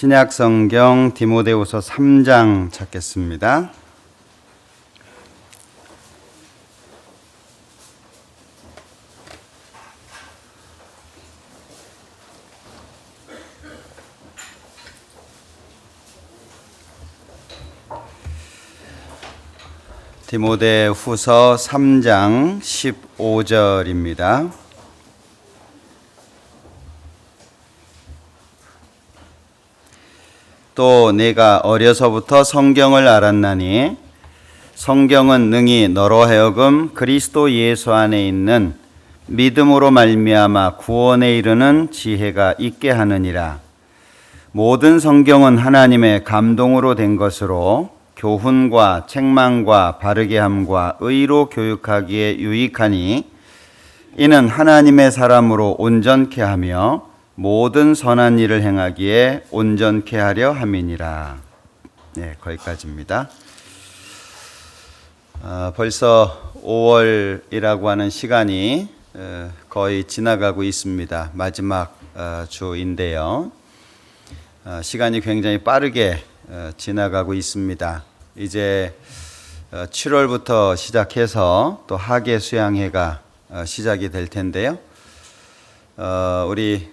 신약 성경 디모데후서 3장 찾겠습니다. 디모데후서 3장 15절입니다. 또 내가 어려서부터 성경을 알았나니 성경은 능히 너로 하여금 그리스도 예수 안에 있는 믿음으로 말미암아 구원에 이르는 지혜가 있게 하느니라. 모든 성경은 하나님의 감동으로 된 것으로 교훈과 책망과 바르게 함과 의로 교육하기에 유익하니 이는 하나님의 사람으로 온전케 하며 모든 선한 일을 행하기에 온전케 하려 함이니라. 네, 거기까지입니다. 벌써 5월이라고 하는 시간이 거의 지나가고 있습니다. 마지막 주인데요. 시간이 굉장히 빠르게 지나가고 있습니다. 이제 7월부터 시작해서 또 하계 수양회가 시작이 될 텐데요. 우리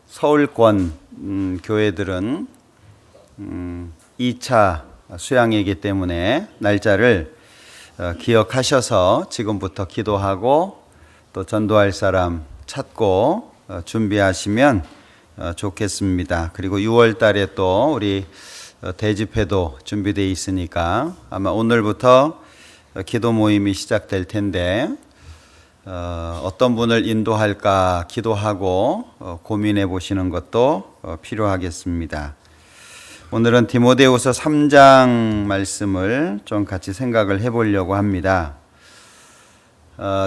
서울권 교회들은 2차 수양회이기 때문에 날짜를 기억하셔서 지금부터 기도하고 또 전도할 사람 찾고 준비하시면 좋겠습니다. 그리고 6월 달에 또 우리 대집회도 준비되어 있으니까 아마 오늘부터 기도 모임이 시작될 텐데 어떤 분을 인도할까 기도하고 고민해 보시는 것도 필요하겠습니다. 오늘은 디모데후서 3장 말씀을 좀 같이 생각을 해보려고 합니다.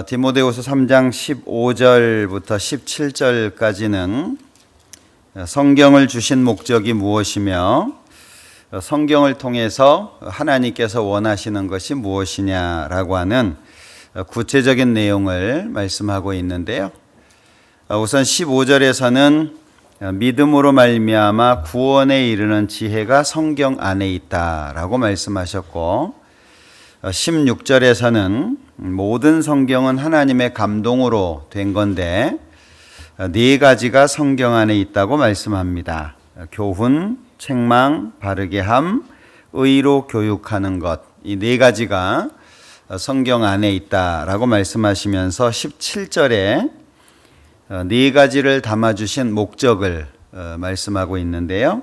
디모데후서 3장 15절부터 17절까지는 성경을 주신 목적이 무엇이며 성경을 통해서 하나님께서 원하시는 것이 무엇이냐라고 하는 구체적인 내용을 말씀하고 있는데요. 우선 15절에서는 믿음으로 말미암아 구원에 이르는 지혜가 성경 안에 있다라고 말씀하셨고 16절에서는 모든 성경은 하나님의 감동으로 된 건데 네 가지가 성경 안에 있다고 말씀합니다. 교훈, 책망, 바르게 함, 의로 교육하는 것, 이 네 가지가 성경 안에 있다라고 말씀하시면서 17절에 네 가지를 담아주신 목적을 말씀하고 있는데요.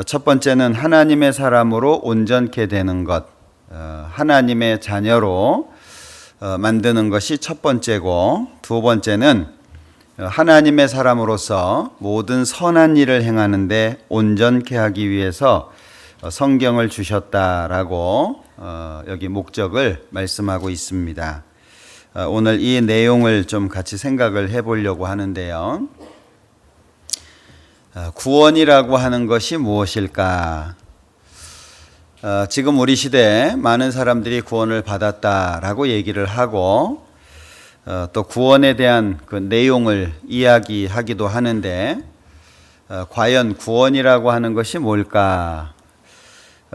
첫 번째는 하나님의 사람으로 온전케 되는 것, 하나님의 자녀로 만드는 것이 첫 번째고, 두 번째는 하나님의 사람으로서 모든 선한 일을 행하는데 온전케 하기 위해서 성경을 주셨다라고 여기 목적을 말씀하고 있습니다. 오늘 이 내용을 좀 같이 생각을 해보려고 하는데요. 구원이라고 하는 것이 무엇일까? 지금 우리 시대에 많은 사람들이 구원을 받았다라고 얘기를 하고 또 구원에 대한 그 내용을 이야기하기도 하는데 과연 구원이라고 하는 것이 뭘까?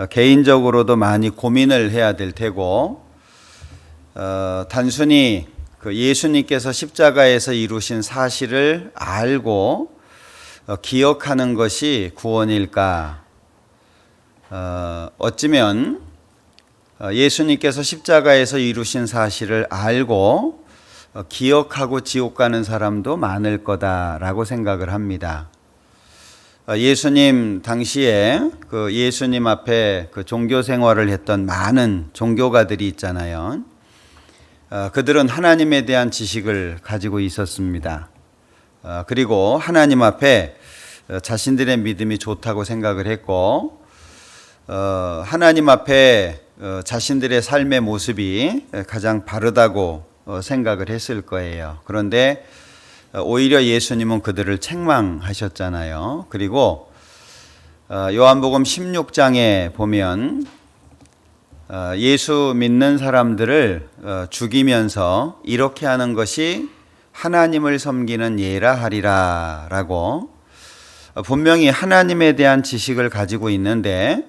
개인적으로도 많이 고민을 해야 될 테고 단순히 그 예수님께서 십자가에서 이루신 사실을 알고 기억하는 것이 구원일까? 어쩌면 예수님께서 십자가에서 이루신 사실을 알고 기억하고 지옥 가는 사람도 많을 거다라고 생각을 합니다. 예수님 당시에 그 예수님 앞에 그 종교 생활을 했던 많은 종교가들이 있잖아요. 그들은 하나님에 대한 지식을 가지고 있었습니다. 그리고 하나님 앞에 자신들의 믿음이 좋다고 생각을 했고 하나님 앞에 자신들의 삶의 모습이 가장 바르다고 생각을 했을 거예요. 그런데 오히려 예수님은 그들을 책망하셨잖아요. 그리고 요한복음 16장에 보면 예수 믿는 사람들을 죽이면서 이렇게 하는 것이 하나님을 섬기는 예라 하리라 라고 분명히 하나님에 대한 지식을 가지고 있는데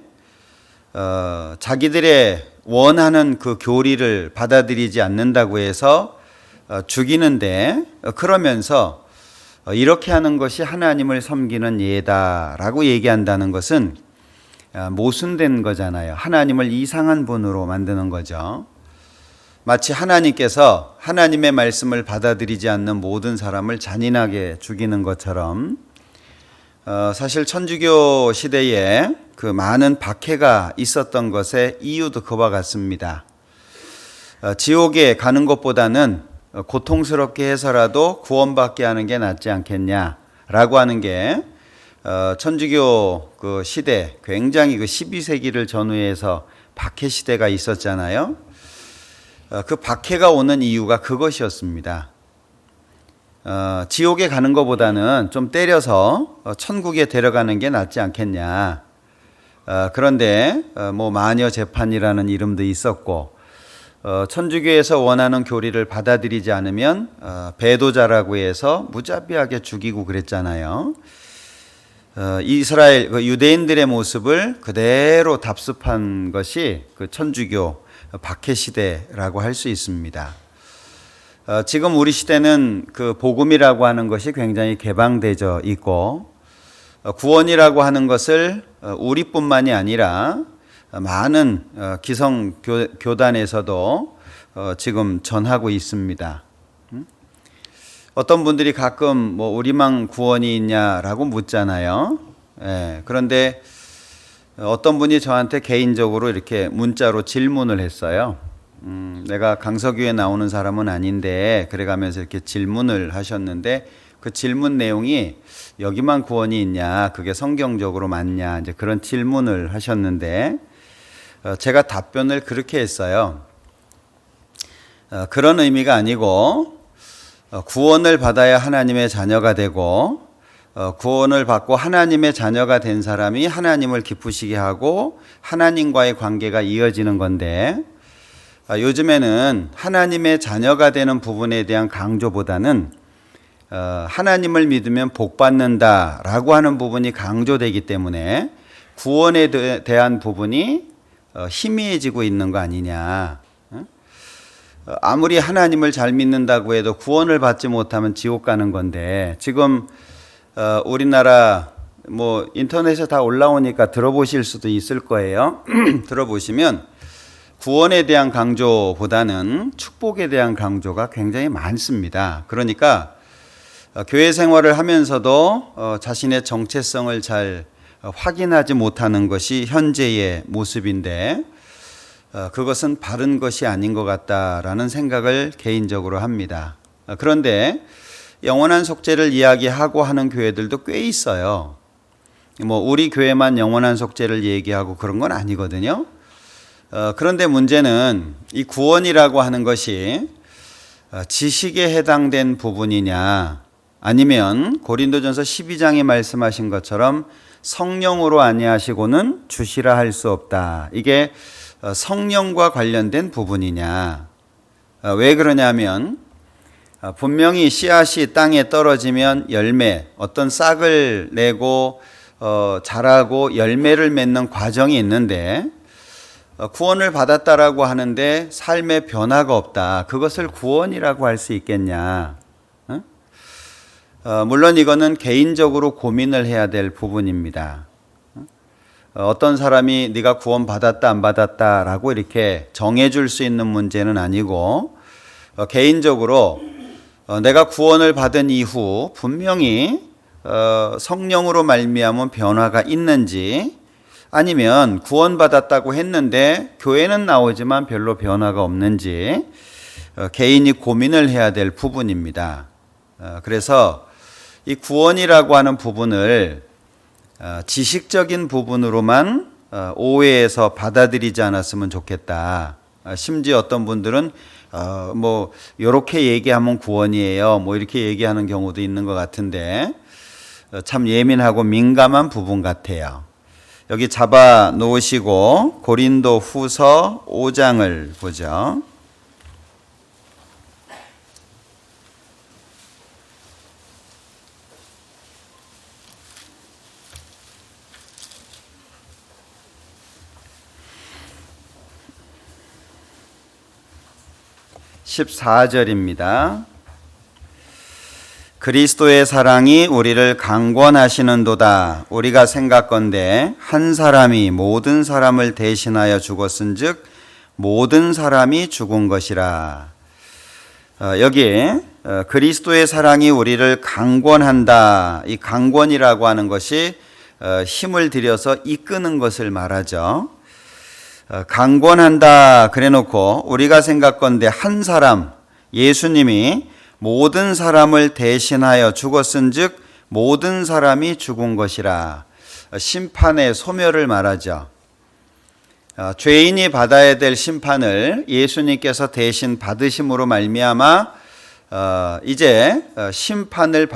자기들의 원하는 그 교리를 받아들이지 않는다고 해서 죽이는데 그러면서 이렇게 하는 것이 하나님을 섬기는 예다라고 얘기한다는 것은 모순된 거잖아요. 하나님을 이상한 분으로 만드는 거죠. 마치 하나님께서 하나님의 말씀을 받아들이지 않는 모든 사람을 잔인하게 죽이는 것처럼 사실 천주교 시대에 그 많은 박해가 있었던 것의 이유도 그와 같습니다. 지옥에 가는 것보다는 고통스럽게 해서라도 구원받게 하는 게 낫지 않겠냐라고 하는 게 천주교 그 시대, 굉장히 그 12세기를 전후해서 박해 시대가 있었잖아요. 그 박해가 오는 이유가 그것이었습니다. 지옥에 가는 것보다는 좀 때려서 천국에 데려가는 게 낫지 않겠냐. 그런데 뭐 마녀 재판이라는 이름도 있었고 천주교에서 원하는 교리를 받아들이지 않으면 배도자라고 해서 무자비하게 죽이고 그랬잖아요. 이스라엘 유대인들의 모습을 그대로 답습한 것이 그 천주교 박해 시대라고 할 수 있습니다. 지금 우리 시대는 그 복음이라고 하는 것이 굉장히 개방되어 있고 구원이라고 하는 것을 우리뿐만이 아니라 많은 기성 교단에서도 지금 전하고 있습니다. 어떤 분들이 가끔 뭐 우리만 구원이 있냐라고 묻잖아요. 그런데 어떤 분이 저한테 개인적으로 이렇게 문자로 질문을 했어요. 내가 강서교에 나오는 사람은 아닌데 그래가면서 이렇게 질문을 하셨는데 그 질문 내용이 여기만 구원이 있냐, 그게 성경적으로 맞냐, 이제 그런 질문을 하셨는데 제가 답변을 그렇게 했어요. 그런 의미가 아니고 구원을 받아야 하나님의 자녀가 되고 구원을 받고 하나님의 자녀가 된 사람이 하나님을 기쁘시게 하고 하나님과의 관계가 이어지는 건데 요즘에는 하나님의 자녀가 되는 부분에 대한 강조보다는 하나님을 믿으면 복 받는다라고 하는 부분이 강조되기 때문에 구원에 대한 부분이 희미해지고 있는 거 아니냐. 아무리 하나님을 잘 믿는다고 해도 구원을 받지 못하면 지옥 가는 건데 지금 우리나라 뭐 인터넷에 다 올라오니까 들어보실 수도 있을 거예요. 들어보시면 구원에 대한 강조보다는 축복에 대한 강조가 굉장히 많습니다. 그러니까 교회 생활을 하면서도 자신의 정체성을 잘 확인하지 못하는 것이 현재의 모습인데 그것은 바른 것이 아닌 것 같다라는 생각을 개인적으로 합니다. 그런데 영원한 속죄를 이야기하고 하는 교회들도 꽤 있어요. 뭐 우리 교회만 영원한 속죄를 얘기하고 그런 건 아니거든요. 그런데 문제는 이 구원이라고 하는 것이 지식에 해당된 부분이냐 아니면 고린도전서 12장에 말씀하신 것처럼 성령으로 아니하시고는 주시라 할 수 없다. 이게 성령과 관련된 부분이냐. 왜 그러냐면 분명히 씨앗이 땅에 떨어지면 열매, 어떤 싹을 내고 자라고 열매를 맺는 과정이 있는데 구원을 받았다라고 하는데 삶의 변화가 없다. 그것을 구원이라고 할 수 있겠냐. 물론 이거는 개인적으로 고민을 해야 될 부분입니다. 어떤 사람이 네가 구원 받았다 안 받았다라고 이렇게 정해줄 수 있는 문제는 아니고 개인적으로 내가 구원을 받은 이후 분명히 성령으로 말미암은 변화가 있는지 아니면 구원받았다고 했는데 교회는 나오지만 별로 변화가 없는지 개인이 고민을 해야 될 부분입니다. 그래서 이 구원이라고 하는 부분을 지식적인 부분으로만 오해해서 받아들이지 않았으면 좋겠다. 심지어 어떤 분들은 뭐 이렇게 얘기하면 구원이에요. 뭐 이렇게 얘기하는 경우도 있는 것 같은데 참 예민하고 민감한 부분 같아요. 여기 잡아 놓으시고 고린도 후서 5장을 보죠. 14절입니다. 그리스도의 사랑이 우리를 강권하시는도다. 우리가 생각건대 한 사람이 모든 사람을 대신하여 죽었은즉 모든 사람이 죽은 것이라. 여기 그리스도의 사랑이 우리를 강권한다. 이 강권이라고 하는 것이 힘을 들여서 이끄는 것을 말하죠. 강권한다 그래놓고 우리가 생각건대 한 사람, 예수님이 모든 사람을 대신하여 죽었은즉 모든 사람이 죽은 것이라. 심판의 소멸을 말하죠. 죄인이 받아야 될 심판을 예수님께서 대신 받으심으로 말미암아 이제 심판을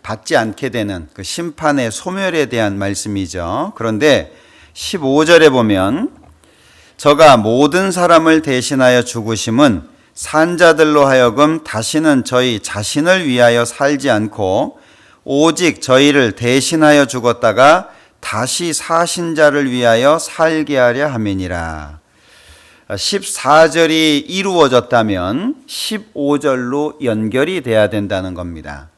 받지 않게 되는 그 심판의 소멸에 대한 말씀이죠. 그런데 15절에 보면 저가 모든 사람을 대신하여 죽으심은 산자들로 하여금 다시는 저희 자신을 위하여 살지 않고 오직 저희를 대신하여 죽었다가 다시 사신 자를 위하여 살게 하려 함이니라. 14절이 이루어졌다면 15절로 연결이 돼야 된다는 겁니다.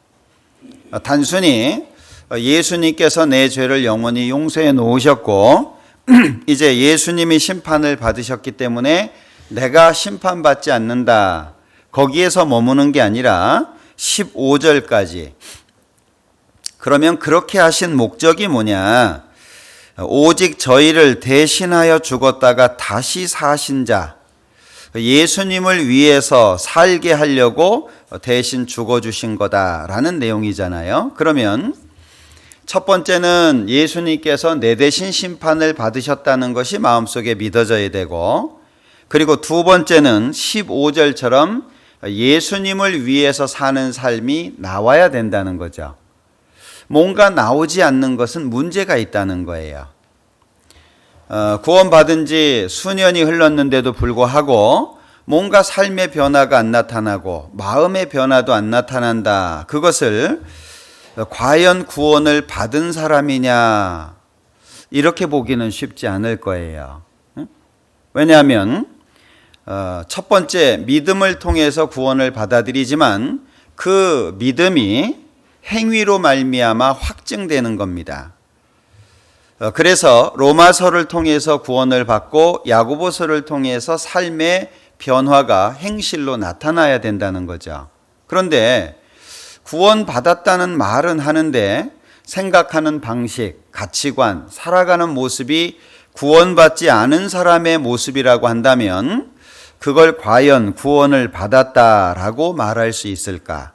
단순히 예수님께서 내 죄를 영원히 용서해 놓으셨고 이제 예수님이 심판을 받으셨기 때문에 내가 심판받지 않는다. 거기에서 머무는 게 아니라 15절까지. 그러면 그렇게 하신 목적이 뭐냐? 오직 저희를 대신하여 죽었다가 다시 사신 자, 예수님을 위해서 살게 하려고 대신 죽어주신 거다라는 내용이잖아요. 그러면 첫 번째는 예수님께서 내 대신 심판을 받으셨다는 것이 마음속에 믿어져야 되고, 그리고 두 번째는 15절처럼 예수님을 위해서 사는 삶이 나와야 된다는 거죠. 뭔가 나오지 않는 것은 문제가 있다는 거예요. 구원받은 지 수년이 흘렀는데도 불구하고 뭔가 삶의 변화가 안 나타나고 마음의 변화도 안 나타난다. 그것을 과연 구원을 받은 사람이냐, 이렇게 보기는 쉽지 않을 거예요. 왜냐하면 첫 번째, 믿음을 통해서 구원을 받아들이지만 그 믿음이 행위로 말미암아 확증되는 겁니다. 그래서 로마서를 통해서 구원을 받고 야고보서를 통해서 삶의 변화가 행실로 나타나야 된다는 거죠. 그런데 구원받았다는 말은 하는데 생각하는 방식, 가치관, 살아가는 모습이 구원받지 않은 사람의 모습이라고 한다면 그걸 과연 구원을 받았다라고 말할 수 있을까?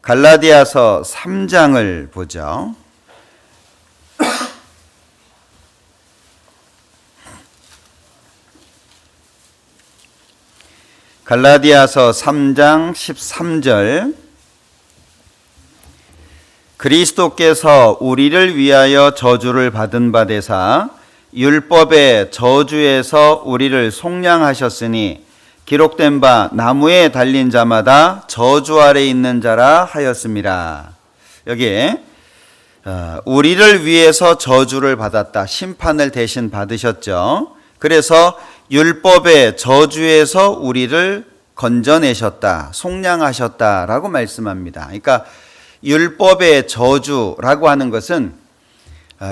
갈라디아서 3장을 보죠. 갈라디아서 3장 13절. 그리스도께서 우리를 위하여 저주를 받은 바 되사 율법의 저주에서 우리를 속량하셨으니 기록된 바 나무에 달린 자마다 저주 아래 있는 자라 하였습니다. 여기에 우리를 위해서 저주를 받았다. 심판을 대신 받으셨죠. 그래서 율법의 저주에서 우리를 건져내셨다. 속량하셨다라고 말씀합니다. 그러니까 율법의 저주라고 하는 것은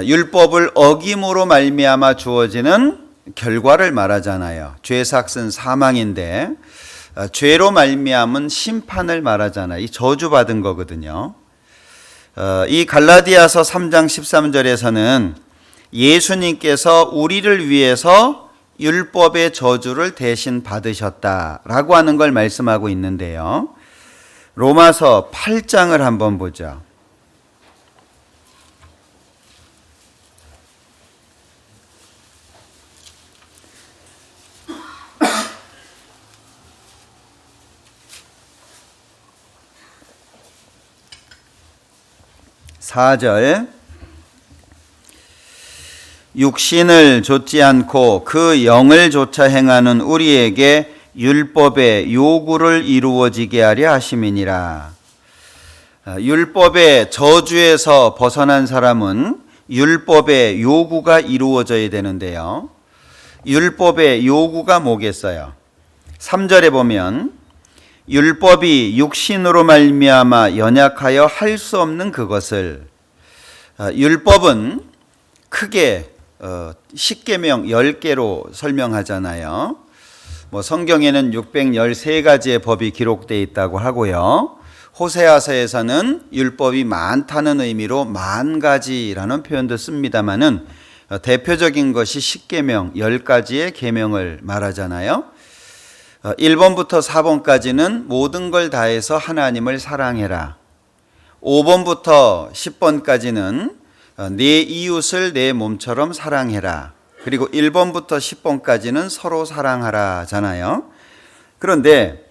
율법을 어김으로 말미암아 주어지는 결과를 말하잖아요. 죄 삭은 사망인데 죄로 말미암은 심판을 말하잖아요. 이 저주받은 거거든요. 이 갈라디아서 3장 13절에서는 예수님께서 우리를 위해서 율법의 저주를 대신 받으셨다라고 하는 걸 말씀하고 있는데요. 로마서 8장을 한번 보죠. (4절) 육신을 좇지 않고 그 영을 좇아 행하는 우리에게 율법의 요구를 이루어지게 하려 하심이니라. 율법의 저주에서 벗어난 사람은 율법의 요구가 이루어져야 되는데요. 율법의 요구가 뭐겠어요? 3절에 보면 율법이 육신으로 말미암아 연약하여 할 수 없는 그것을. 율법은 크게 십계명 10개로 설명하잖아요. 성경에는 613가지의 법이 기록되어 있다고 하고요. 호세아서에서는 율법이 많다는 의미로 10,000가지라는 표현도 씁니다마는 대표적인 것이 십계명 10가지의 계명을 말하잖아요. 1번부터 4번까지는 모든 걸 다해서 하나님을 사랑해라. 5번부터 10번까지는 네 이웃을 내 몸처럼 사랑해라. 그리고 1번부터 10번까지는 서로 사랑하라잖아요. 그런데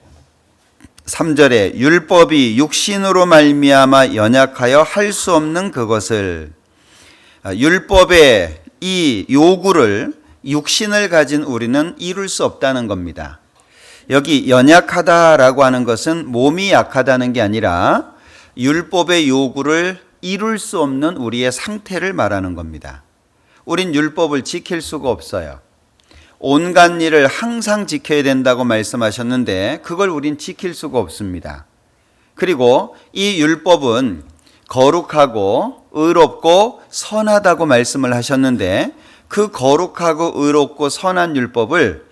3절에 율법이 육신으로 말미암아 연약하여 할 수 없는 그것을, 율법의 이 요구를 육신을 가진 우리는 이룰 수 없다는 겁니다. 여기 연약하다라고 하는 것은 몸이 약하다는 게 아니라 율법의 요구를 이룰 수 없는 우리의 상태를 말하는 겁니다. 우린 율법을 지킬 수가 없어요. 온갖 일을 항상 지켜야 된다고 말씀하셨는데 그걸 우린 지킬 수가 없습니다. 그리고 이 율법은 거룩하고 의롭고 선하다고 말씀을 하셨는데 그 거룩하고 의롭고 선한 율법을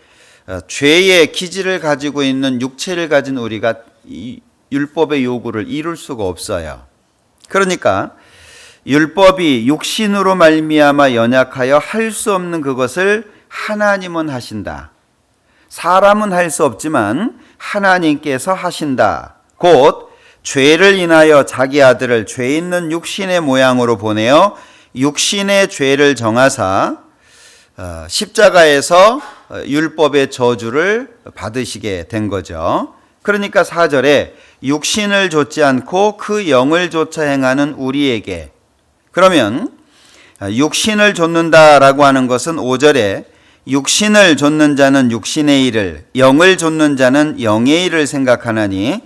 죄의 기질을 가지고 있는 육체를 가진 우리가 이 율법의 요구를 이룰 수가 없어요. 그러니까 율법이 육신으로 말미암아 연약하여 할 수 없는 그것을 하나님은 하신다. 사람은 할 수 없지만 하나님께서 하신다. 곧 죄를 인하여 자기 아들을 죄 있는 육신의 모양으로 보내어 육신의 죄를 정하사 십자가에서 율법의 저주를 받으시게 된 거죠. 그러니까 4절에 육신을 좇지 않고 그 영을 좇아 행하는 우리에게, 그러면 육신을 좇는다라고 하는 것은 5절에 육신을 좇는 자는 육신의 일을, 영을 좇는 자는 영의 일을 생각하나니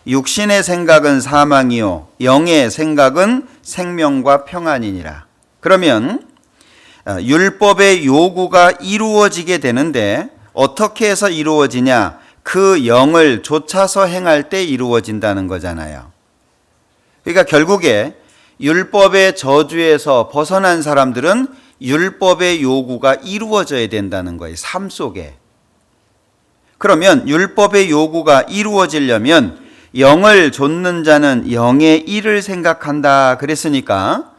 육신의 생각은 사망이요 영의 생각은 생명과 평안이니라. 그러면 율법의 요구가 이루어지게 되는데 어떻게 해서 이루어지냐? 그 영을 좇아서 행할 때 이루어진다는 거잖아요. 그러니까 결국에 율법의 저주에서 벗어난 사람들은 율법의 요구가 이루어져야 된다는 거예요. 삶 속에. 그러면 율법의 요구가 이루어지려면 영을 좇는 자는 영의 일을 생각한다 그랬으니까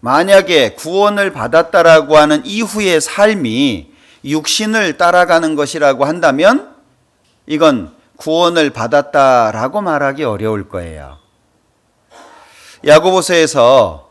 만약에 구원을 받았다라고 하는 이후의 삶이 육신을 따라가는 것이라고 한다면 이건 구원을 받았다라고 말하기 어려울 거예요. 야고보서에서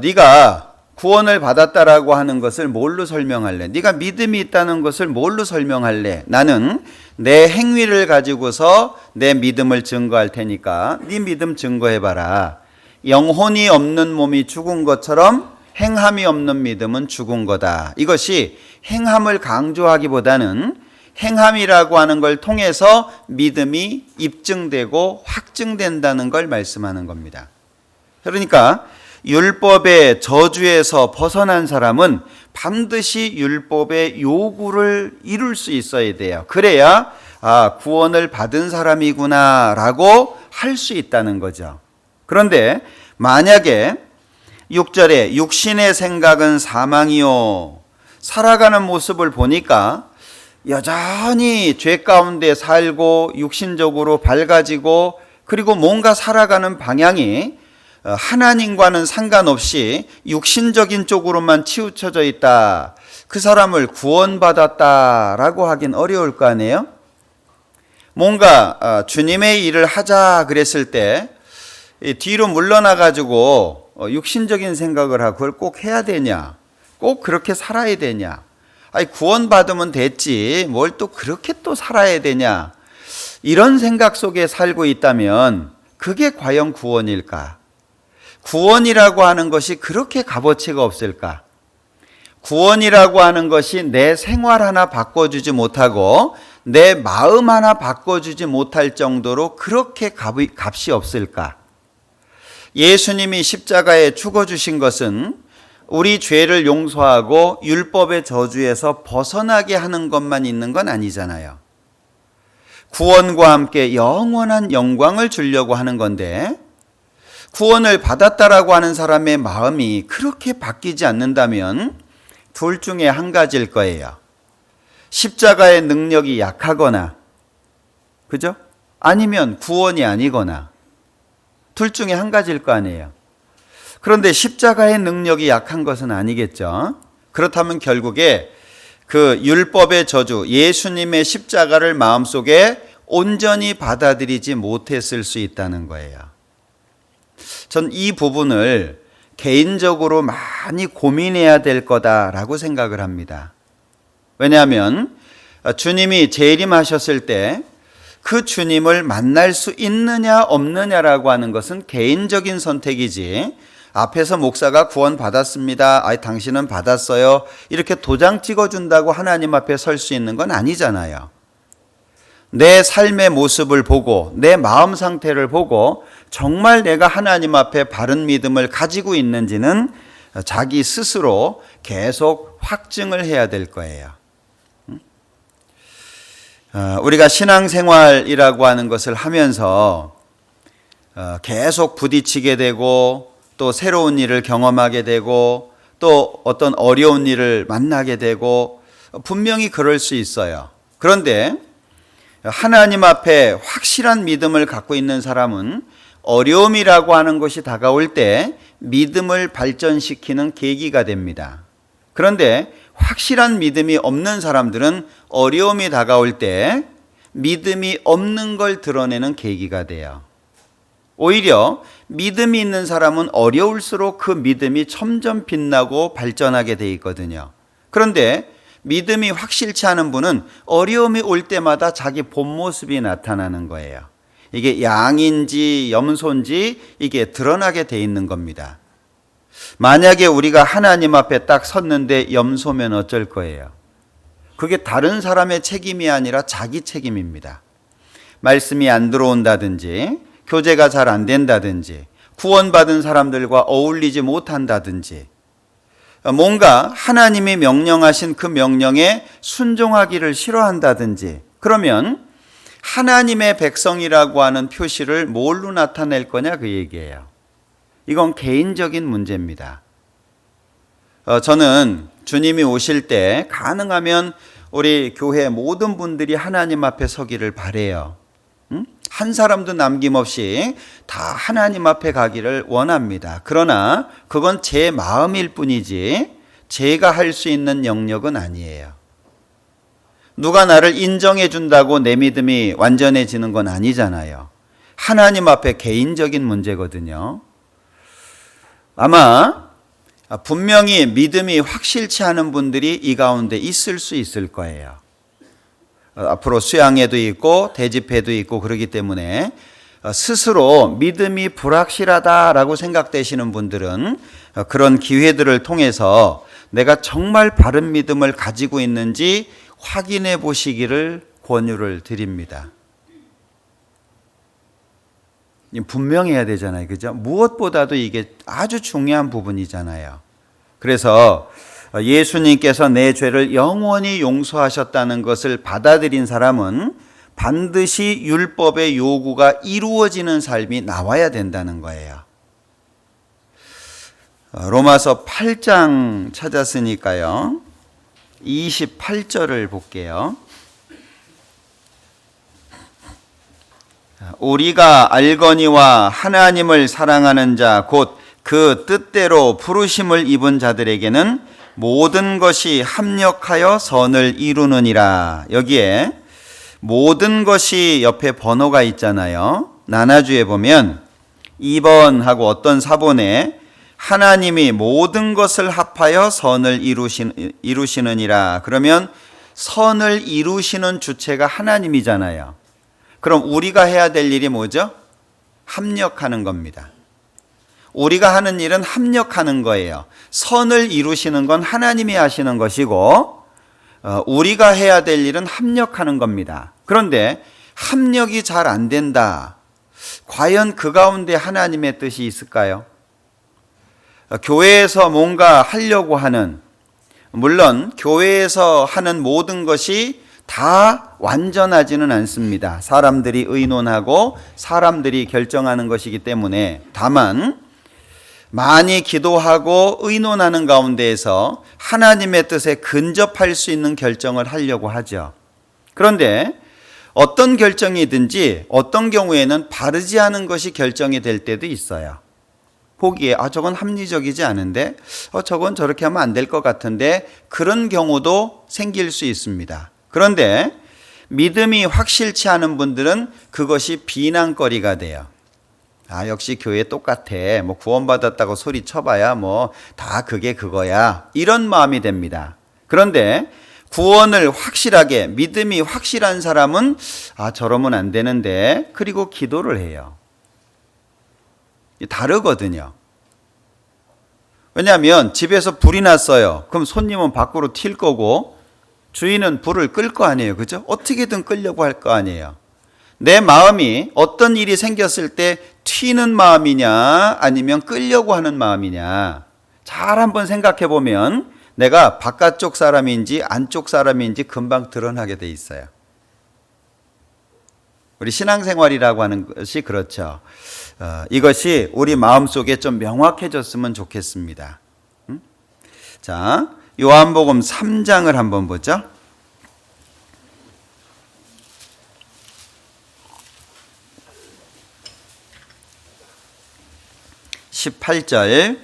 네가 구원을 받았다라고 하는 것을 뭘로 설명할래? 네가 믿음이 있다는 것을 뭘로 설명할래? 나는 내 행위를 가지고서 내 믿음을 증거할 테니까 네 믿음 증거해봐라. 영혼이 없는 몸이 죽은 것처럼 행함이 없는 믿음은 죽은 거다. 이것이 행함을 강조하기보다는 행함이라고 하는 걸 통해서 믿음이 입증되고 확증된다는 걸 말씀하는 겁니다. 그러니까 율법의 저주에서 벗어난 사람은 반드시 율법의 요구를 이룰 수 있어야 돼요. 그래야 구원을 받은 사람이구나라고 할 수 있다는 거죠. 그런데 만약에 6절에 육신의 생각은 사망이요, 살아가는 모습을 보니까 여전히 죄 가운데 살고 육신적으로 밝아지고 그리고 뭔가 살아가는 방향이 하나님과는 상관없이 육신적인 쪽으로만 치우쳐져 있다. 그 사람을 구원받았다라고 하긴 어려울 거 아니에요? 뭔가 주님의 일을 하자 그랬을 때 뒤로 물러나가지고 육신적인 생각을 하고 그걸 꼭 해야 되냐? 꼭 그렇게 살아야 되냐? 아니 구원받으면 됐지 뭘 또 그렇게 또 살아야 되냐? 이런 생각 속에 살고 있다면 그게 과연 구원일까? 구원이라고 하는 것이 그렇게 값어치가 없을까? 구원이라고 하는 것이 내 생활 하나 바꿔주지 못하고 내 마음 하나 바꿔주지 못할 정도로 그렇게 값이 없을까? 예수님이 십자가에 죽어주신 것은 우리 죄를 용서하고 율법의 저주에서 벗어나게 하는 것만 있는 건 아니잖아요. 구원과 함께 영원한 영광을 주려고 하는 건데, 구원을 받았다라고 하는 사람의 마음이 그렇게 바뀌지 않는다면 둘 중에 한 가지일 거예요. 십자가의 능력이 약하거나, 그죠? 아니면 구원이 아니거나, 둘 중에 한 가지일 거 아니에요. 그런데 십자가의 능력이 약한 것은 아니겠죠. 그렇다면 결국에 그 율법의 저주, 예수님의 십자가를 마음속에 온전히 받아들이지 못했을 수 있다는 거예요. 전 이 부분을 개인적으로 많이 고민해야 될 거다라고 생각을 합니다. 왜냐하면 주님이 재림하셨을 때 그 주님을 만날 수 있느냐 없느냐라고 하는 것은 개인적인 선택이지, 앞에서 목사가 구원 받았습니다, 당신은 받았어요, 이렇게 도장 찍어준다고 하나님 앞에 설 수 있는 건 아니잖아요. 내 삶의 모습을 보고 내 마음 상태를 보고 정말 내가 하나님 앞에 바른 믿음을 가지고 있는지는 자기 스스로 계속 확증을 해야 될 거예요. 우리가 신앙생활이라고 하는 것을 하면서 계속 부딪히게 되고, 또 새로운 일을 경험하게 되고, 또 어떤 어려운 일을 만나게 되고, 분명히 그럴 수 있어요. 그런데 하나님 앞에 확실한 믿음을 갖고 있는 사람은 어려움이라고 하는 것이 다가올 때 믿음을 발전시키는 계기가 됩니다. 그런데 확실한 믿음이 없는 사람들은 어려움이 다가올 때 믿음이 없는 걸 드러내는 계기가 돼요. 오히려 믿음이 있는 사람은 어려울수록 그 믿음이 점점 빛나고 발전하게 돼 있거든요. 그런데 믿음이 확실치 않은 분은 어려움이 올 때마다 자기 본 모습이 나타나는 거예요. 이게 양인지 염소인지 이게 드러나게 돼 있는 겁니다. 만약에 우리가 하나님 앞에 딱 섰는데 염소면 어쩔 거예요? 그게 다른 사람의 책임이 아니라 자기 책임입니다. 말씀이 안 들어온다든지, 교제가 잘 안 된다든지, 구원받은 사람들과 어울리지 못한다든지, 뭔가 하나님이 명령하신 그 명령에 순종하기를 싫어한다든지, 그러면 하나님의 백성이라고 하는 표시를 뭘로 나타낼 거냐, 그 얘기예요. 이건 개인적인 문제입니다. 저는 주님이 오실 때 가능하면 우리 교회 모든 분들이 하나님 앞에 서기를 바라요. 한 사람도 남김없이 다 하나님 앞에 가기를 원합니다. 그러나 그건 제 마음일 뿐이지 제가 할 수 있는 영역은 아니에요. 누가 나를 인정해 준다고 내 믿음이 완전해지는 건 아니잖아요. 하나님 앞에 개인적인 문제거든요. 아마 분명히 믿음이 확실치 않은 분들이 이 가운데 있을 수 있을 거예요. 앞으로 수양회도 있고 대집회도 있고 그러기 때문에 스스로 믿음이 불확실하다라고 생각되시는 분들은 그런 기회들을 통해서 내가 정말 바른 믿음을 가지고 있는지 확인해 보시기를 권유를 드립니다. 분명해야 되잖아요. 그죠? 무엇보다도 이게 아주 중요한 부분이잖아요. 그래서 예수님께서 내 죄를 영원히 용서하셨다는 것을 받아들인 사람은 반드시 율법의 요구가 이루어지는 삶이 나와야 된다는 거예요. 로마서 8장 찾았으니까요. 28절을 볼게요. 우리가 알거니와 하나님을 사랑하는 자 곧 그 뜻대로 부르심을 입은 자들에게는 모든 것이 합력하여 선을 이루느니라. 여기에 모든 것이 옆에 번호가 있잖아요. 나나주에 보면 2번하고 어떤 사본에 하나님이 모든 것을 합하여 선을 이루시느니라. 그러면 선을 이루시는 주체가 하나님이잖아요. 그럼 우리가 해야 될 일이 뭐죠? 합력하는 겁니다. 우리가 하는 일은 합력하는 거예요. 선을 이루시는 건 하나님이 하시는 것이고 우리가 해야 될 일은 합력하는 겁니다. 그런데 합력이 잘 안 된다. 과연 그 가운데 하나님의 뜻이 있을까요? 교회에서 뭔가 하려고 하는, 물론 교회에서 하는 모든 것이 다 완전하지는 않습니다. 사람들이 의논하고 사람들이 결정하는 것이기 때문에. 다만 많이 기도하고 의논하는 가운데에서 하나님의 뜻에 근접할 수 있는 결정을 하려고 하죠. 그런데 어떤 결정이든지 어떤 경우에는 바르지 않은 것이 결정이 될 때도 있어요. 보기에 저건 합리적이지 않은데 저건 저렇게 하면 안 될 것 같은데 그런 경우도 생길 수 있습니다. 그런데 믿음이 확실치 않은 분들은 그것이 비난거리가 돼요. 역시 교회 똑같아. 뭐 구원받았다고 소리 쳐봐야 뭐 다 그게 그거야. 이런 마음이 됩니다. 그런데 구원을 확실하게 믿음이 확실한 사람은 저러면 안 되는데 그리고 기도를 해요. 다르거든요. 왜냐하면 집에서 불이 났어요. 그럼 손님은 밖으로 튈 거고 주인은 불을 끌 거 아니에요. 그죠? 어떻게든 끌려고 할 거 아니에요. 내 마음이 어떤 일이 생겼을 때 튀는 마음이냐 아니면 끌려고 하는 마음이냐 잘 한번 생각해 보면 내가 바깥쪽 사람인지 안쪽 사람인지 금방 드러나게 돼 있어요. 우리 신앙생활이라고 하는 것이 그렇죠. 이것이 우리 마음속에 좀 명확해졌으면 좋겠습니다. 자, 요한복음 3장을 한번 보죠. 18절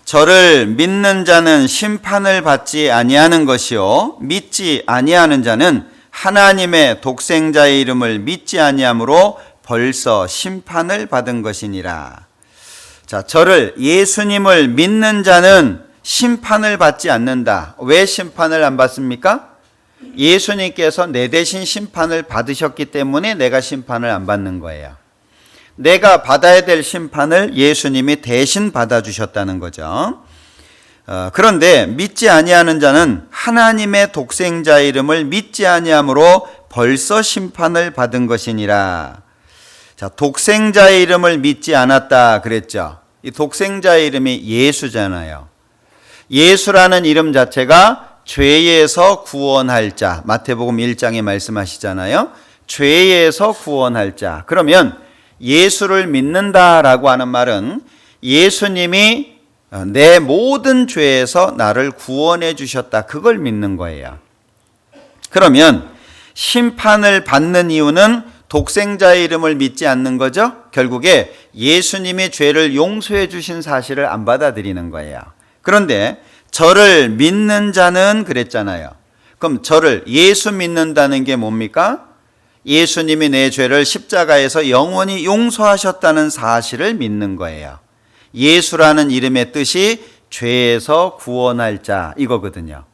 저를 믿는 자는 심판을 받지 아니하는 것이요 믿지 아니하는 자는 하나님의 독생자의 이름을 믿지 아니함으로 벌써 심판을 받은 것이니라. 자, 저를 예수님을 믿는 자는 심판을 받지 않는다. 왜 심판을 안 받습니까? 예수님께서 내 대신 심판을 받으셨기 때문에 내가 심판을 안 받는 거예요. 내가 받아야 될 심판을 예수님이 대신 받아주셨다는 거죠. 그런데 믿지 아니하는 자는 하나님의 독생자의 이름을 믿지 아니함으로 벌써 심판을 받은 것이니라. 자, 독생자의 이름을 믿지 않았다 그랬죠. 이 독생자의 이름이 예수잖아요. 예수라는 이름 자체가 죄에서 구원할 자. 마태복음 1장에 말씀하시잖아요. 죄에서 구원할 자. 그러면 예수를 믿는다라고 하는 말은 예수님이 내 모든 죄에서 나를 구원해 주셨다. 그걸 믿는 거예요. 그러면 심판을 받는 이유는 독생자의 이름을 믿지 않는 거죠. 결국에 예수님이 죄를 용서해 주신 사실을 안 받아들이는 거예요. 그런데 저를 믿는 자는 그랬잖아요. 그럼 저를 예수 믿는다는 게 뭡니까? 예수님이 내 죄를 십자가에서 영원히 용서하셨다는 사실을 믿는 거예요. 예수라는 이름의 뜻이 죄에서 구원할 자 이거거든요.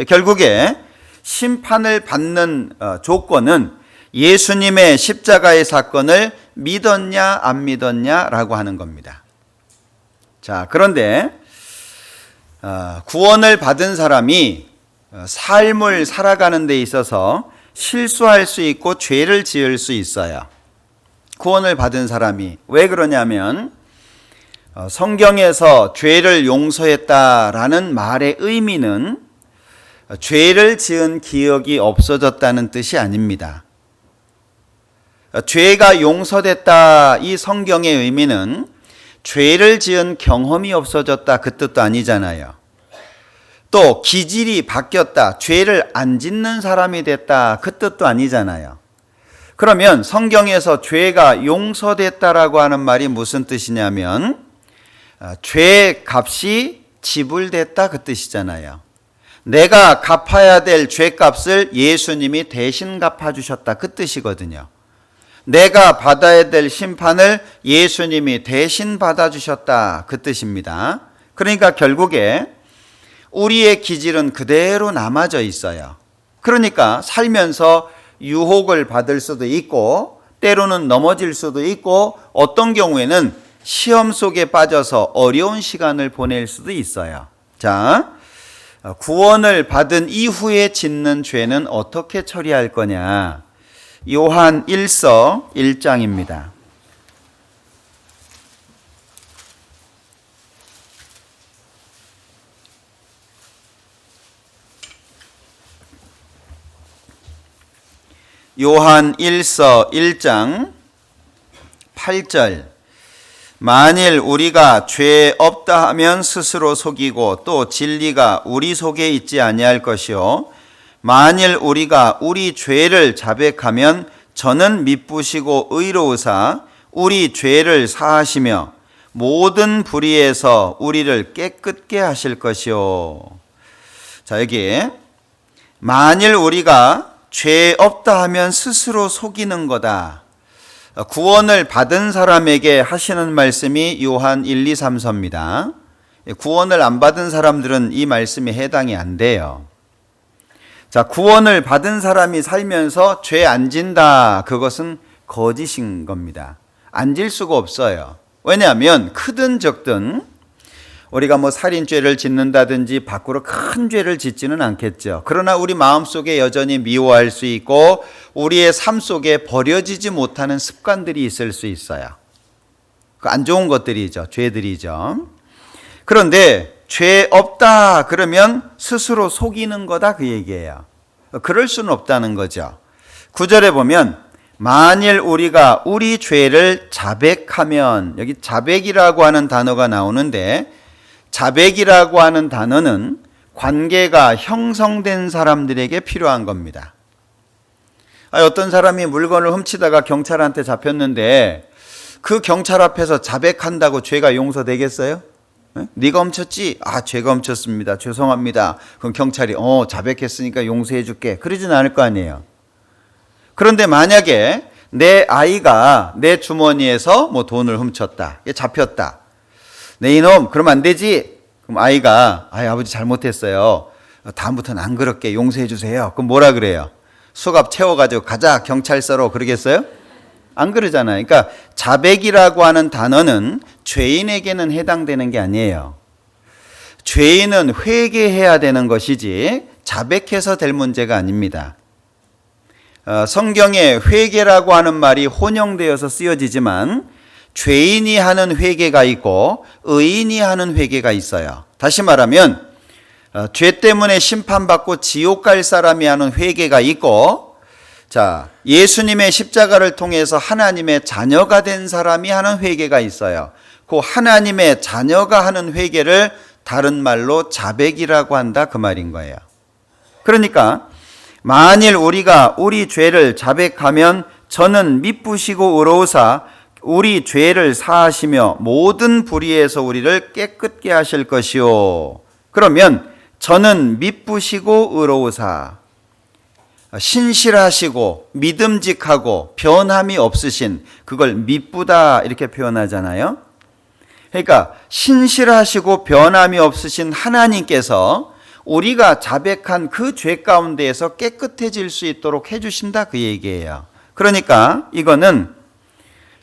결국에 심판을 받는 조건은 예수님의 십자가의 사건을 믿었냐 안 믿었냐라고 하는 겁니다. 자, 그런데 구원을 받은 사람이 삶을 살아가는 데 있어서 실수할 수 있고 죄를 지을 수 있어요. 구원을 받은 사람이. 왜 그러냐면 성경에서 죄를 용서했다라는 말의 의미는 죄를 지은 기억이 없어졌다는 뜻이 아닙니다. 죄가 용서됐다 이 성경의 의미는 죄를 지은 경험이 없어졌다 그 뜻도 아니잖아요. 또 기질이 바뀌었다, 죄를 안 짓는 사람이 됐다 그 뜻도 아니잖아요. 그러면 성경에서 죄가 용서됐다라고 하는 말이 무슨 뜻이냐면 죄 값이 지불됐다 그 뜻이잖아요. 내가 갚아야 될 죄값을 예수님이 대신 갚아주셨다 그 뜻이거든요. 내가 받아야 될 심판을 예수님이 대신 받아주셨다 그 뜻입니다. 그러니까 결국에 우리의 기질은 그대로 남아져 있어요. 그러니까 살면서 유혹을 받을 수도 있고 때로는 넘어질 수도 있고 어떤 경우에는 시험 속에 빠져서 어려운 시간을 보낼 수도 있어요. 자, 구원을 받은 이후에 짓는 죄는 어떻게 처리할 거냐? 요한 1서 1장입니다. 요한 1서 1장 8절 만일 우리가 죄 없다 하면 스스로 속이고 또 진리가 우리 속에 있지 아니할 것이요 만일 우리가 우리 죄를 자백하면 저는 미쁘시고 의로우사 우리 죄를 사하시며 모든 불의에서 우리를 깨끗게 하실 것이요. 자, 여기 만일 우리가 죄 없다 하면 스스로 속이는 거다. 구원을 받은 사람에게 하시는 말씀이 요한 1, 2, 3서입니다. 구원을 안 받은 사람들은 이 말씀이 해당이 안 돼요. 자, 구원을 받은 사람이 살면서 죄 안 진다. 그것은 거짓인 겁니다. 안 질 수가 없어요. 왜냐하면 크든 적든 우리가 뭐 살인죄를 짓는다든지 밖으로 큰 죄를 짓지는 않겠죠. 그러나 우리 마음속에 여전히 미워할 수 있고 우리의 삶 속에 버려지지 못하는 습관들이 있을 수 있어요. 안 좋은 것들이죠. 죄들이죠. 그런데 죄 없다 그러면 스스로 속이는 거다 그 얘기예요. 그럴 수는 없다는 거죠. 9절에 보면 만일 우리가 우리 죄를 자백하면, 여기 자백이라고 하는 단어가 나오는데 자백이라고 하는 단어는 관계가 형성된 사람들에게 필요한 겁니다. 어떤 사람이 물건을 훔치다가 경찰한테 잡혔는데 그 경찰 앞에서 자백한다고 죄가 용서되겠어요? 네가 훔쳤지? 죄가 훔쳤습니다. 죄송합니다. 그럼 경찰이 자백했으니까 용서해 줄게. 그러진 않을 거 아니에요. 그런데 만약에 내 아이가 내 주머니에서 뭐 돈을 훔쳤다. 잡혔다. 네 이놈 그러면 안 되지. 그럼 아이가 아버지 잘못했어요. 다음부터는 안 그럴게. 용서해 주세요. 그럼 뭐라 그래요? 수갑 채워가지고 가자 경찰서로 그러겠어요? 안 그러잖아요. 그러니까 자백이라고 하는 단어는 죄인에게는 해당되는 게 아니에요. 죄인은 회개해야 되는 것이지 자백해서 될 문제가 아닙니다. 성경에 회개라고 하는 말이 혼용되어서 쓰여지지만 죄인이 하는 회개가 있고 의인이 하는 회개가 있어요. 다시 말하면 죄 때문에 심판받고 지옥 갈 사람이 하는 회개가 있고 예수님의 십자가를 통해서 하나님의 자녀가 된 사람이 하는 회개가 있어요. 그 하나님의 자녀가 하는 회개를 다른 말로 자백이라고 한다 그 말인 거예요. 그러니까 만일 우리가 우리 죄를 자백하면 저는 미쁘시고 의로우사 우리 죄를 사하시며 모든 불의에서 우리를 깨끗게 하실 것이요. 그러면 저는 미쁘시고 의로우사 신실하시고 믿음직하고 변함이 없으신 그걸 미쁘다 이렇게 표현하잖아요. 그러니까 신실하시고 변함이 없으신 하나님께서 우리가 자백한 그 죄 가운데에서 깨끗해질 수 있도록 해주신다 그 얘기예요. 그러니까 이거는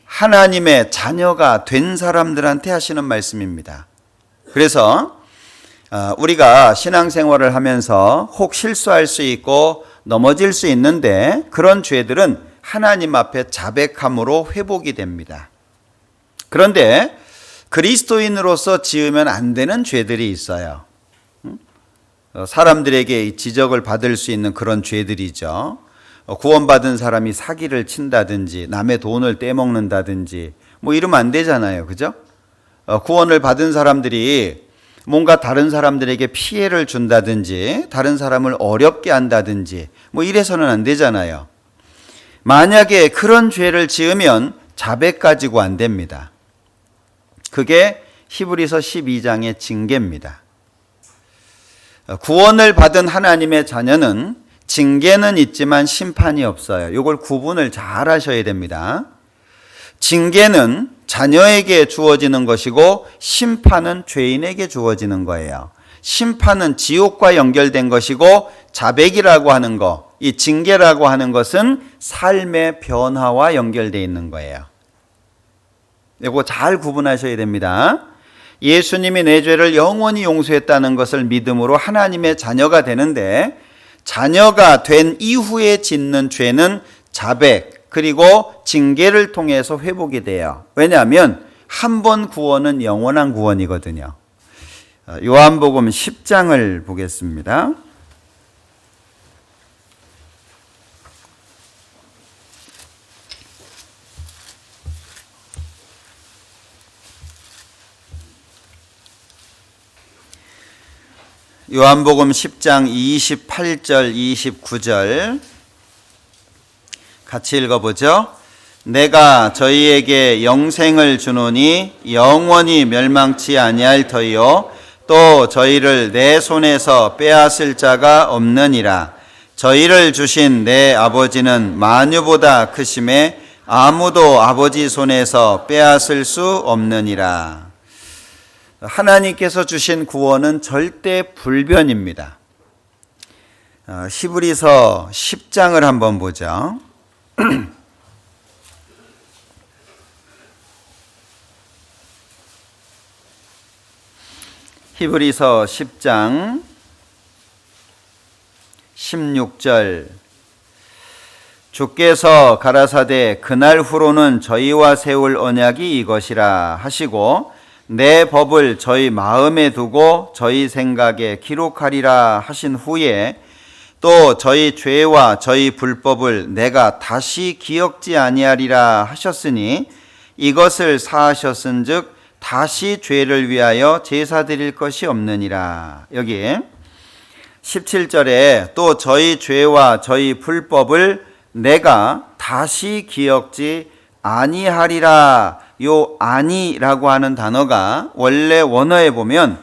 하나님의 자녀가 된 사람들한테 하시는 말씀입니다. 그래서 우리가 신앙생활을 하면서 혹 실수할 수 있고 넘어질 수 있는데 그런 죄들은 하나님 앞에 자백함으로 회복이 됩니다. 그런데 그리스도인으로서 지으면 안 되는 죄들이 있어요. 사람들에게 지적을 받을 수 있는 그런 죄들이죠. 구원받은 사람이 사기를 친다든지 남의 돈을 떼먹는다든지 뭐 이러면 안 되잖아요. 그죠? 구원을 받은 사람들이 뭔가 다른 사람들에게 피해를 준다든지 다른 사람을 어렵게 한다든지 뭐 이래서는 안 되잖아요. 만약에 그런 죄를 지으면 자백 가지고 안 됩니다. 그게 히브리서 12장의 징계입니다. 구원을 받은 하나님의 자녀는 징계는 있지만 심판이 없어요. 이걸 구분을 잘 하셔야 됩니다. 징계는 자녀에게 주어지는 것이고 심판은 죄인에게 주어지는 거예요. 심판은 지옥과 연결된 것이고 자백이라고 하는 거, 이 징계라고 하는 것은 삶의 변화와 연결되어 있는 거예요. 이거 잘 구분하셔야 됩니다. 예수님이 내 죄를 영원히 용서했다는 것을 믿음으로 하나님의 자녀가 되는데 자녀가 된 이후에 짓는 죄는 자백 그리고 징계를 통해서 회복이 돼요. 왜냐하면 한 번 구원은 영원한 구원이거든요. 요한복음 10장을 보겠습니다. 요한복음 10장 28절 29절 같이 읽어보죠. 내가 저희에게 영생을 주노니 영원히 멸망치 아니할 터이요 또 저희를 내 손에서 빼앗을 자가 없느니라. 저희를 주신 내 아버지는 만유보다 크심에 아무도 아버지 손에서 빼앗을 수 없느니라. 하나님께서 주신 구원은 절대 불변입니다. 히브리서 10장을 한번 보죠. 히브리서 10장 16절 주께서 가라사대 그날 후로는 저희와 세울 언약이 이것이라 하시고 내 법을 저희 마음에 두고 저희 생각에 기록하리라 하신 후에 또 저희 죄와 저희 불법을 내가 다시 기억지 아니하리라 하셨으니 이것을 사하셨은즉 다시 죄를 위하여 제사 드릴 것이 없느니라. 여기 17절에 또 저희 죄와 저희 불법을 내가 다시 기억지 아니하리라. 요 아니라고 하는 단어가 원래 원어에 보면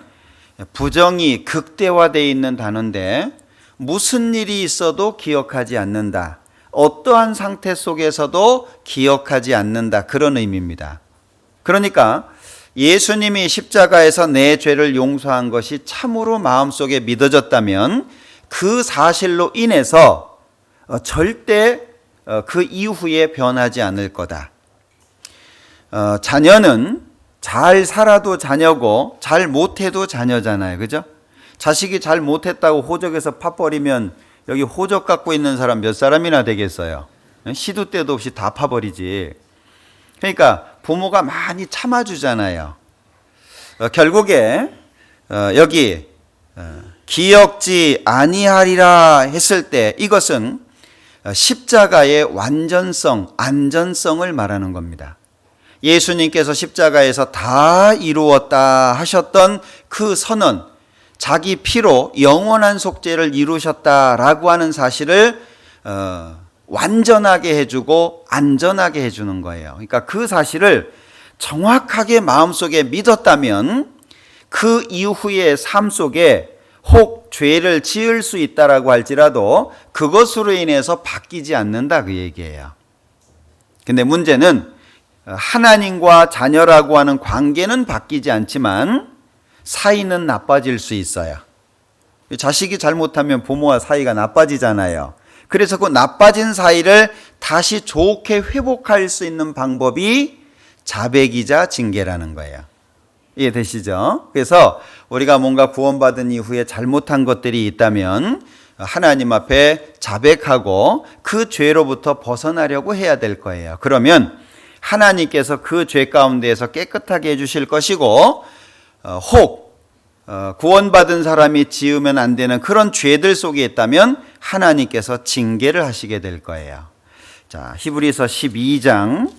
부정이 극대화되어 있는 단어인데 무슨 일이 있어도 기억하지 않는다. 어떠한 상태 속에서도 기억하지 않는다. 그런 의미입니다. 그러니까 예수님이 십자가에서 내 죄를 용서한 것이 참으로 마음속에 믿어졌다면 그 사실로 인해서 절대 그 이후에 변하지 않을 거다. 자녀는 잘 살아도 자녀고 잘 못해도 자녀잖아요. 그죠? 자식이 잘 못했다고 호적에서 파버리면 여기 호적 갖고 있는 사람 몇 사람이나 되겠어요? 시도 때도 없이 다 파버리지. 그러니까 부모가 많이 참아주잖아요. 결국에 여기 기억지 아니하리라 했을 때 이것은 십자가의 완전성, 안전성을 말하는 겁니다. 예수님께서 십자가에서 다 이루었다 하셨던 그 선언, 자기 피로 영원한 속죄를 이루셨다라고 하는 사실을 완전하게 해주고 안전하게 해주는 거예요. 그러니까 그 사실을 정확하게 마음속에 믿었다면 그 이후의 삶 속에 혹 죄를 지을 수 있다라고 할지라도 그것으로 인해서 바뀌지 않는다 그 얘기예요. 근데 문제는 하나님과 자녀라고 하는 관계는 바뀌지 않지만 사이는 나빠질 수 있어요. 자식이 잘못하면 부모와 사이가 나빠지잖아요. 그래서 그 나빠진 사이를 다시 좋게 회복할 수 있는 방법이 자백이자 징계라는 거예요. 이해되시죠? 그래서 우리가 뭔가 구원받은 이후에 잘못한 것들이 있다면 하나님 앞에 자백하고 그 죄로부터 벗어나려고 해야 될 거예요. 그러면 하나님께서 그 죄 가운데에서 깨끗하게 해주실 것이고 혹 구원받은 사람이 지으면 안 되는 그런 죄들 속에 있다면 하나님께서 징계를 하시게 될 거예요. 자, 히브리서 12장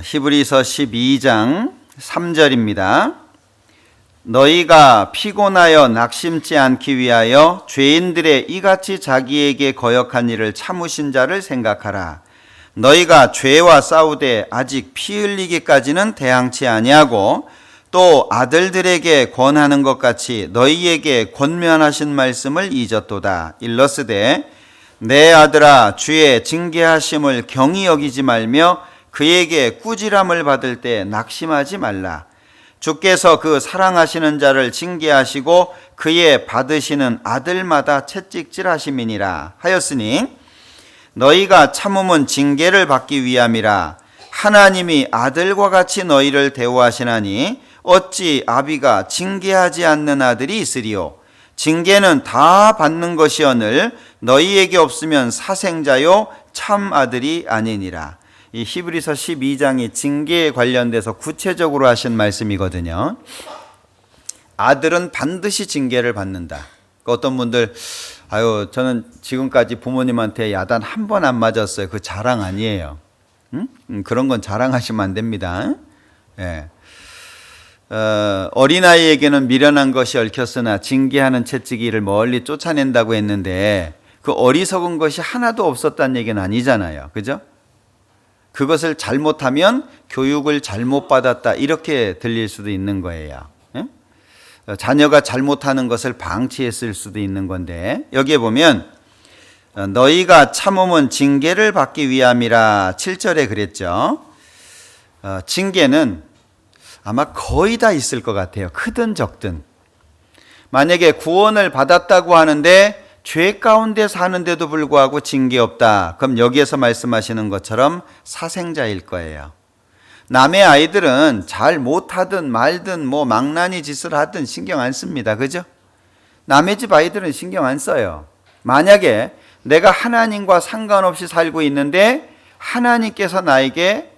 히브리서 12장 3절입니다. 너희가 피곤하여 낙심치 않기 위하여 죄인들의 이같이 자기에게 거역한 일을 참으신 자를 생각하라. 너희가 죄와 싸우되 아직 피 흘리기까지는 대항치 아니하고 또 아들들에게 권하는 것 같이 너희에게 권면하신 말씀을 잊었도다. 일러스되 내 아들아 주의 징계하심을 경히 여기지 말며 그에게 꾸지람을 받을 때 낙심하지 말라. 주께서 그 사랑하시는 자를 징계하시고 그의 받으시는 아들마다 채찍질하심이니라 하였으니 너희가 참음은 징계를 받기 위함이라. 하나님이 아들과 같이 너희를 대우하시나니 어찌 아비가 징계하지 않는 아들이 있으리요. 징계는 다 받는 것이오늘 너희에게 없으면 사생자요 참 아들이 아니니라. 이 히브리서 12장이 징계에 관련돼서 구체적으로 하신 말씀이거든요. 아들은 반드시 징계를 받는다. 어떤 분들 저는 지금까지 부모님한테 야단 한 번 안 맞았어요. 그 자랑 아니에요. 응? 그런 건 자랑하시면 안 됩니다. 예. 어린아이에게는 미련한 것이 얽혔으나 징계하는 채찍이를 멀리 쫓아낸다고 했는데 그 어리석은 것이 하나도 없었다는 얘기는 아니잖아요. 그죠? 그것을 잘못하면 교육을 잘못 받았다 이렇게 들릴 수도 있는 거예요. 예? 자녀가 잘못하는 것을 방치했을 수도 있는 건데 여기에 보면 너희가 참음은 징계를 받기 위함이라 7절에 그랬죠. 징계는 아마 거의 다 있을 것 같아요. 크든 적든. 만약에 구원을 받았다고 하는데 죄 가운데 사는데도 불구하고 징계 없다. 그럼 여기에서 말씀하시는 것처럼 사생자일 거예요. 남의 아이들은 잘 못하든 말든 뭐 망나니 짓을 하든 신경 안 씁니다. 그죠? 남의 집 아이들은 신경 안 써요. 만약에 내가 하나님과 상관없이 살고 있는데 하나님께서 나에게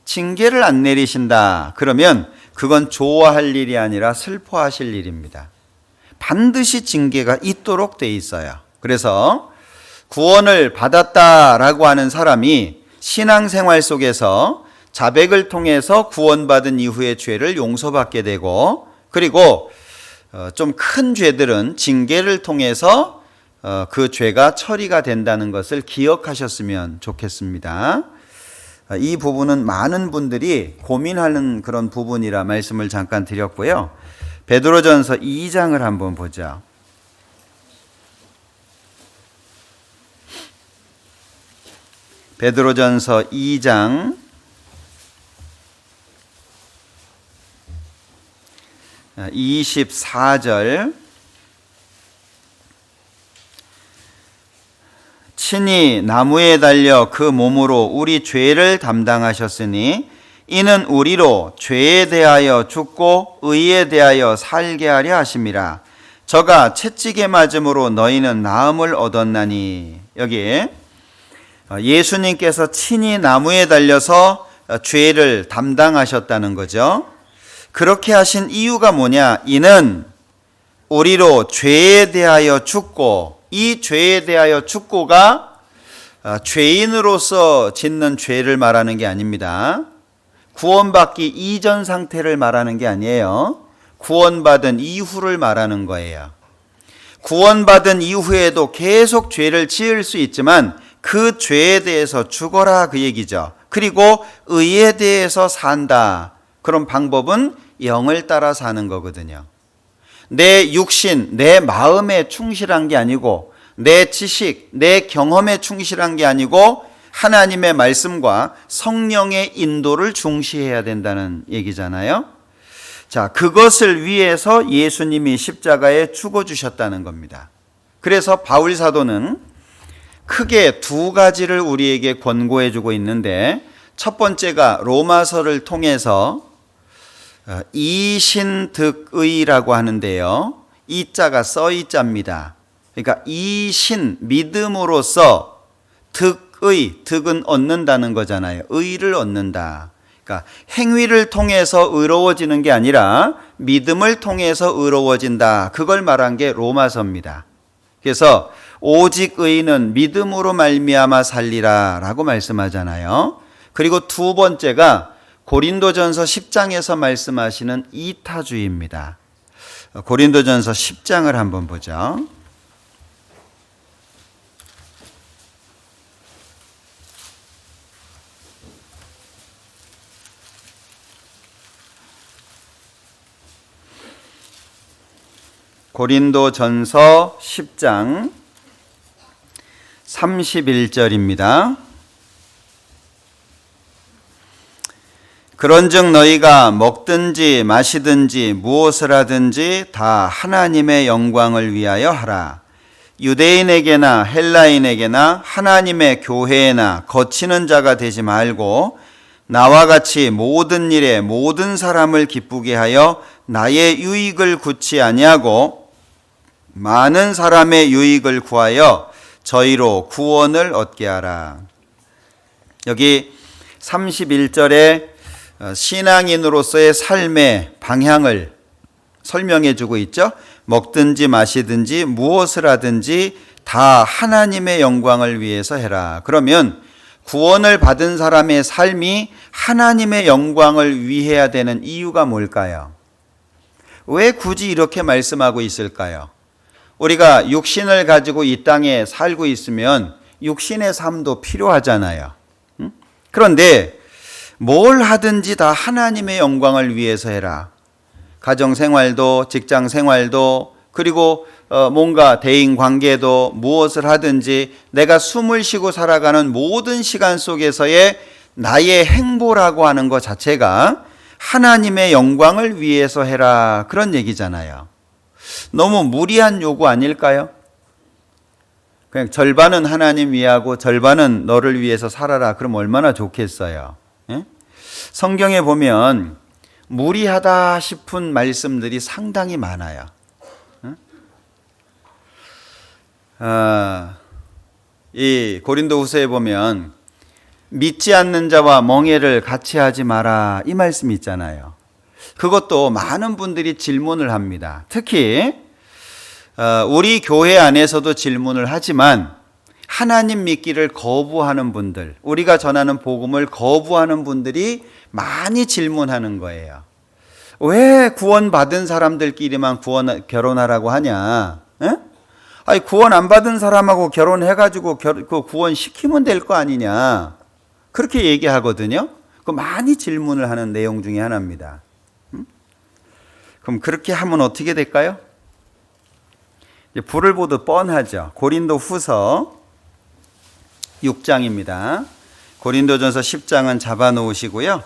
징계를 안 내리신다. 그러면 그건 좋아할 일이 아니라 슬퍼하실 일입니다. 반드시 징계가 있도록 돼 있어요. 그래서 구원을 받았다라고 하는 사람이 신앙생활 속에서 자백을 통해서 구원받은 이후의 죄를 용서받게 되고 그리고 좀 큰 죄들은 징계를 통해서 그 죄가 처리가 된다는 것을 기억하셨으면 좋겠습니다. 이 부분은 많은 분들이 고민하는 그런 부분이라 말씀을 잠깐 드렸고요. 베드로전서 2장을 한번 보죠. 베드로전서 2장 24절 친히 나무에 달려 그 몸으로 우리 죄를 담당하셨으니 이는 우리로 죄에 대하여 죽고 의에 대하여 살게 하려 하심이라. 저가 채찍에 맞음으로 너희는 나음을 얻었나니. 여기 예수님께서 친히 나무에 달려서 죄를 담당하셨다는 거죠. 그렇게 하신 이유가 뭐냐? 이는 우리로 죄에 대하여 죽고 이 죄에 대하여 죽고가 죄인으로서 짓는 죄를 말하는 게 아닙니다. 구원받기 이전 상태를 말하는 게 아니에요. 구원받은 이후를 말하는 거예요. 구원받은 이후에도 계속 죄를 지을 수 있지만 그 죄에 대해서 죽어라 그 얘기죠. 그리고 의에 대해서 산다. 그런 방법은 영을 따라 사는 거거든요. 내 육신, 내 마음에 충실한 게 아니고 내 지식, 내 경험에 충실한 게 아니고 하나님의 말씀과 성령의 인도를 중시해야 된다는 얘기잖아요. 자, 그것을 위해서 예수님이 십자가에 죽어주셨다는 겁니다. 그래서 바울 사도는 크게 두 가지를 우리에게 권고해 주고 있는데 첫 번째가 로마서를 통해서 이신득의라고 하는데요. 이자가 써이자입니다. 그러니까 이신, 믿음으로써 득의, 득은 얻는다는 거잖아요. 의를 얻는다. 그러니까 행위를 통해서 의로워지는 게 아니라 믿음을 통해서 의로워진다. 그걸 말한 게 로마서입니다. 그래서 오직 의인은 믿음으로 말미암아 살리라 라고 말씀하잖아요. 그리고 두 번째가 고린도전서 10장에서 말씀하시는 이타주의입니다. 고린도전서 10장을 한번 보죠. 고린도전서 10장 31절입니다. 그런즉 너희가 먹든지 마시든지 무엇을 하든지 다 하나님의 영광을 위하여 하라. 유대인에게나 헬라인에게나 하나님의 교회에나 거치는 자가 되지 말고 나와 같이 모든 일에 모든 사람을 기쁘게 하여 나의 유익을 구치 아니하고 많은 사람의 유익을 구하여 저희로 구원을 얻게 하라. 여기 31절에 신앙인으로서의 삶의 방향을 설명해 주고 있죠. 먹든지 마시든지 무엇을 하든지 다 하나님의 영광을 위해서 해라. 그러면 구원을 받은 사람의 삶이 하나님의 영광을 위해야 되는 이유가 뭘까요? 왜 굳이 이렇게 말씀하고 있을까요? 우리가 육신을 가지고 이 땅에 살고 있으면 육신의 삶도 필요하잖아요. 그런데 뭘 하든지 다 하나님의 영광을 위해서 해라. 가정생활도 직장생활도 그리고 뭔가 대인관계도 무엇을 하든지 내가 숨을 쉬고 살아가는 모든 시간 속에서의 나의 행보라고 하는 것 자체가 하나님의 영광을 위해서 해라. 그런 얘기잖아요. 너무 무리한 요구 아닐까요? 그냥 절반은 하나님 위하고 절반은 너를 위해서 살아라. 그럼 얼마나 좋겠어요. 예? 성경에 보면 무리하다 싶은 말씀들이 상당히 많아요. 이 고린도후서에 보면 믿지 않는 자와 멍해를 같이 하지 마라 이 말씀이 있잖아요. 그것도 많은 분들이 질문을 합니다. 특히 우리 교회 안에서도 질문을 하지만 하나님 믿기를 거부하는 분들, 우리가 전하는 복음을 거부하는 분들이 많이 질문하는 거예요. 왜 구원받은 사람들끼리만 결혼하라고 하냐? 에? 아니, 구원 안 받은 사람하고 결혼해가지고 그 구원 시키면 될 거 아니냐? 그렇게 얘기하거든요. 그 많이 질문을 하는 내용 중에 하나입니다. 그럼 그렇게 하면 어떻게 될까요? 이제 불을 보듯 뻔하죠. 고린도 후서 6장입니다. 고린도전서 10장은 잡아놓으시고요.